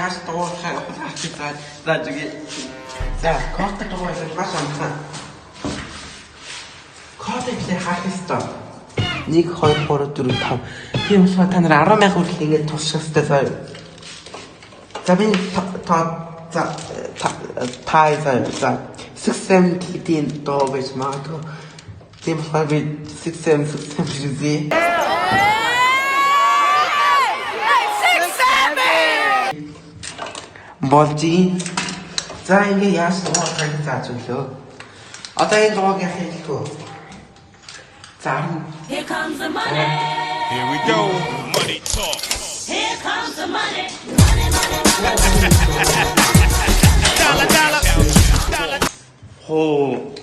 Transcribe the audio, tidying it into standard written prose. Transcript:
яаж дуурахаа хатчихсан. За жигээ. За код дуурайсан маш амтхан. Кодыг хаах ёстой. 1 2 3 4 5. Тийм болохоор та нар 10,000 хүртэл ингэж тусах ёстой заа. За би за 6-7 гэдгийн доо байж магадгүй. Тийм болохоор би 6-7 үзье. Болжи. За ингэ яаж дуурахыг зааж өглөө. Одоо энэ дууг яах юм бэ? За. Here comes the money. Here we go. Money talk. Here comes the money. Money, money, money. Dollar, dollar. Хоо